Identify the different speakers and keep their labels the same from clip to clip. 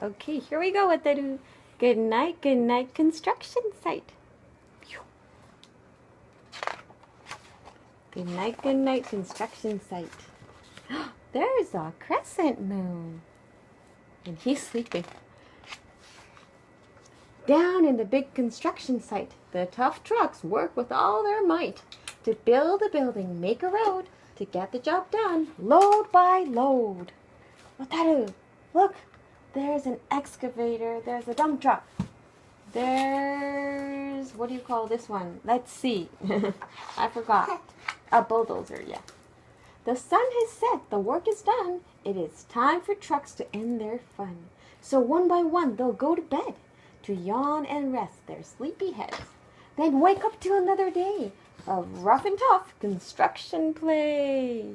Speaker 1: Okay, here we go with the Goodnight Goodnight construction site. Goodnight Goodnight construction site. There's a crescent moon. And he's sleeping. Down in the big construction site, the tough trucks work with all their might to build a building, make a road, to get the job done, load by load. Wataru, look, there's an excavator, there's a dump truck. There's, what do you call this one? Let's see. I forgot. A bulldozer, yeah. The sun has set, the work is done. It is time for trucks to end their fun. So one by one they'll go to bed to yawn and rest their sleepy heads. Then wake up to another day of rough and tough construction play.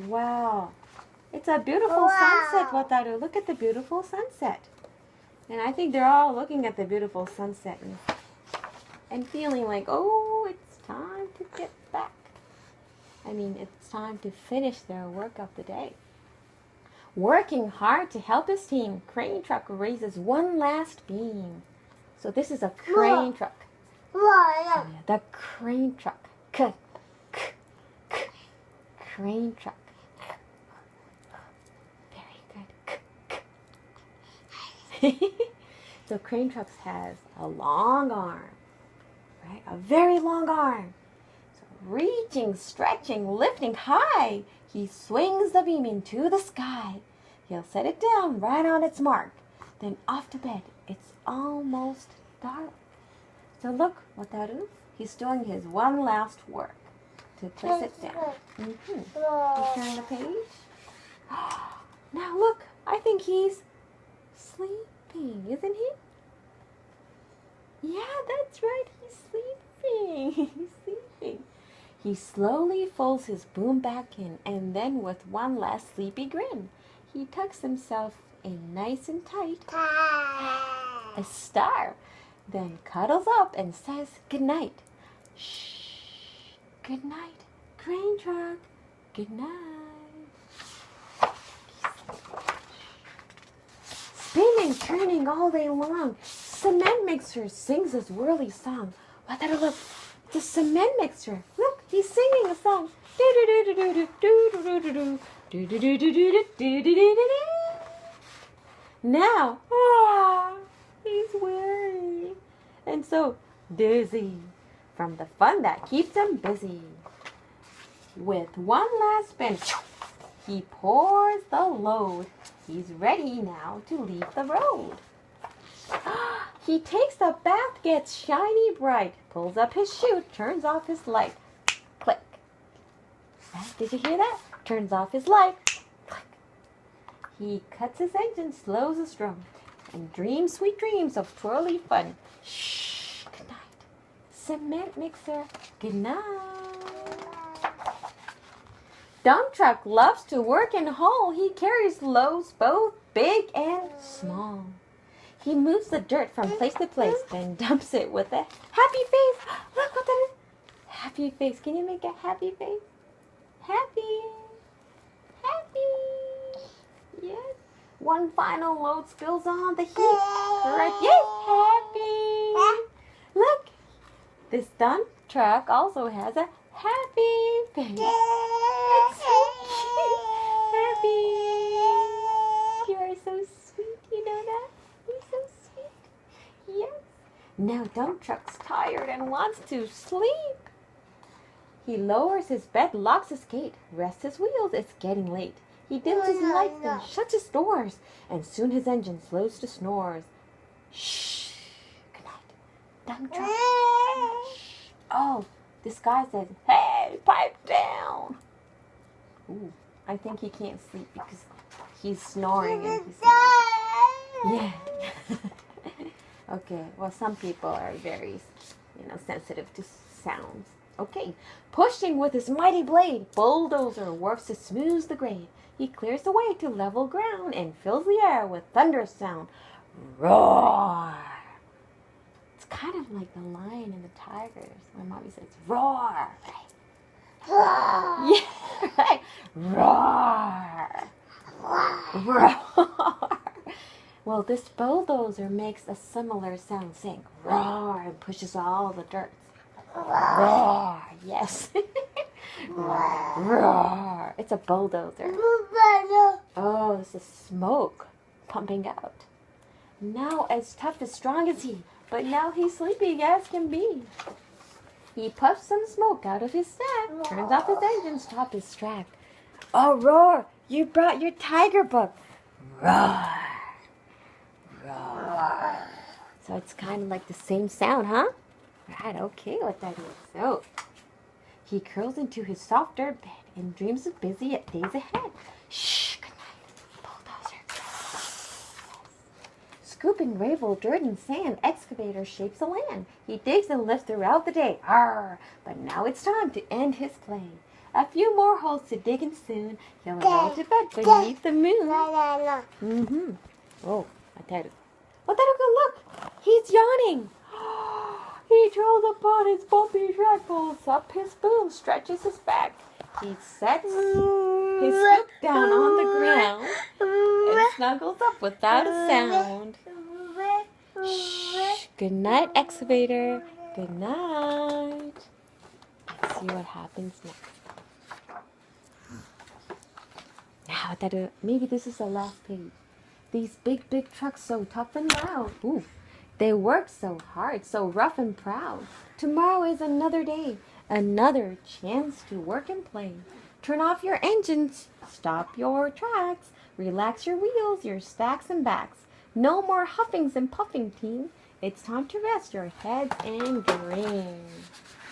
Speaker 1: Wow. It's a beautiful sunset, Wataru. Look at the beautiful sunset. And I think they're all looking at the beautiful sunset and feeling like, oh, it's time to get back. I mean, it's time to finish their work of the day. Working hard to help his team, crane truck raises one last beam. So this is a crane truck. Oh, yeah, the crane truck. Crane truck. Very good. So crane trucks has a long arm, right? A very long arm. So reaching, stretching, lifting high, he swings the beam into the sky. He'll set it down right on its mark. Then off to bed. It's almost dark. So look, Wataru, he's doing his one last work to place it down. You turn the page. Now look, I think he's sleeping, isn't he? Yeah, that's right, he's sleeping. He's sleeping. He slowly folds his boom back in, and then with one last sleepy grin, he tucks himself in nice and tight. A star. Then cuddles up and says goodnight. Shh. Good night, crane truck. Good night. Spinning, turning all day long, cement mixer sings his whirly song. Wataru, look, the cement mixer. Look, he's singing a song. Now, he's weary and so dizzy from the fun that keeps him busy. With one last spin, he pours the load. He's ready now to leave the road. He takes a bath, gets shiny bright, pulls up his chute, turns off his light. Click. Did you hear that? Turns off his light. Click. He cuts his engine, slows his drum, and dreams sweet dreams of twirly fun. Shh. Good night. Cement mixer. Good night. Dump truck loves to work and haul. He carries loads both big and small. He moves the dirt from place to place, then dumps it with a happy face. Look what that is. Happy face. Can you make a happy face? Happy. Happy. Yes. One final load spills on the heap. Correct. Yes. Happy. Look. This dump truck also has a happy face. That's so cute. Happy. You are so sweet. You know that? So sweet. Yes. Now dump truck's tired and wants to sleep. He lowers his bed, locks his gate, rests his wheels. It's getting late. He dims his lights, then shuts his doors, and soon his engine slows to snores. Shh. Good night. Dump truck. Shh. Oh, this guy says, "Hey, pipe down." Ooh, I think he can't sleep because he's snoring and he's yeah. Okay, well, some people are very, sensitive to sounds. Okay, pushing with his mighty blade, bulldozer works to smooth the grade. He clears the way to level ground and fills the air with thunderous sound. Roar! It's kind of like the lion and the tigers. My mommy says, roar! Right? Yeah, right. Roar! Roar! Well, this bulldozer makes a similar sound, saying roar and pushes all the dirt. Roar, yes. Roar. It's a bulldozer. Oh, this is smoke pumping out. Now as tough as strong as he, but now he's sleepy as can be. He puffs some smoke out of his sack, turns off his engine, stop his track. Oh, Roar, you brought your tiger book. Roar. Roar. So it's kind of like the same sound, huh? Right, okay, what that is. So, he curls into his soft dirt bed and dreams of busy days ahead. Shh, good night, bulldozer. Scooping gravel, dirt, and sand, excavator shapes the land. He digs and lifts throughout the day. Arr! But now it's time to end his play. A few more holes to dig and soon he'll roll to bed beneath the moon. Mm-hmm. Oh, Wataru. Wataru, look! He's yawning. He drills upon his bumpy track, pulls up his spoon, stretches his back. He sets his scoop down on the ground and snuggles up without a sound. Shh. Good night, excavator. Good night. Let's see what happens next. Now, Wataru, maybe this is the last page. These big trucks so tough and loud. Ooh. They work so hard, so rough and proud. Tomorrow is another day, another chance to work and play. Turn off your engines, stop your tracks, relax your wheels, your stacks and backs. No more huffings and puffing, team. It's time to rest your heads and dream.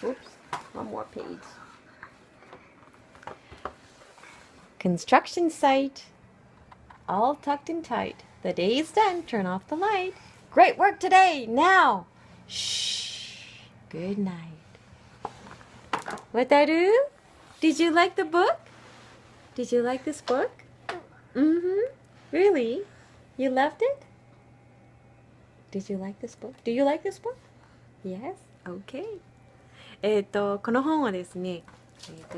Speaker 1: Oops, one more page. Construction site, all tucked in tight. The day is done, turn off the light. Great work today, now. Shh, good night. Wataru, did you like the book? Did you like this book? Mm-hmm. Really? You loved it? Did you like this book? Do you like this book? Yes? Okay. この本はですね、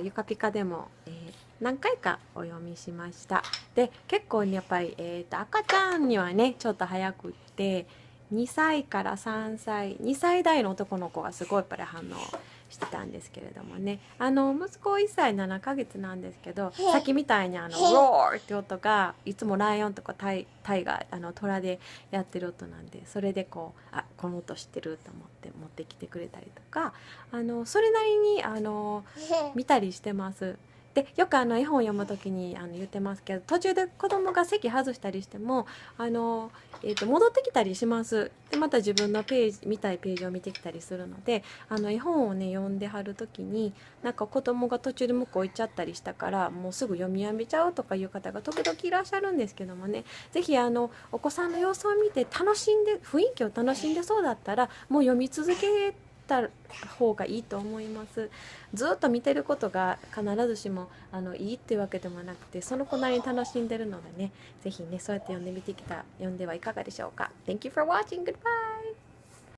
Speaker 1: ゆかぴかでも、何回かお読みしました。で、結構ねやっぱり、赤ちゃんにはねちょっと早くって2歳から3歳2歳代の男の子がすごいやっぱり反応してたんですけれどもね、息子1歳7ヶ月なんですけど、さっきみたいにローって音がいつもライオンとかタイが虎でやってる音なんで、それでこうこの音知ってると思って持ってきてくれたりとか、それなりに見たりしてます。でよく絵本を読む時に言ってますけど、途中で子供が席外したりしても戻ってきたりします。でまた自分の見たいページを見てきたりするので、絵本をね読んではる時になんか子供が途中で向こう行っちゃったりしたからもうすぐ読みやめちゃうとかいう方が時々いらっしゃるんですけどもね、是非お子さんの様子を見て楽しんで雰囲気を楽しんでそうだったらもう読み続けた方がいいと思います。ずっと見てることが必ずしもいいっていうわけでもなくて、その子なりに楽しんでるのでね、ぜひねそうやって読んではいかがでしょうか。Thank you for watching. Goodbye.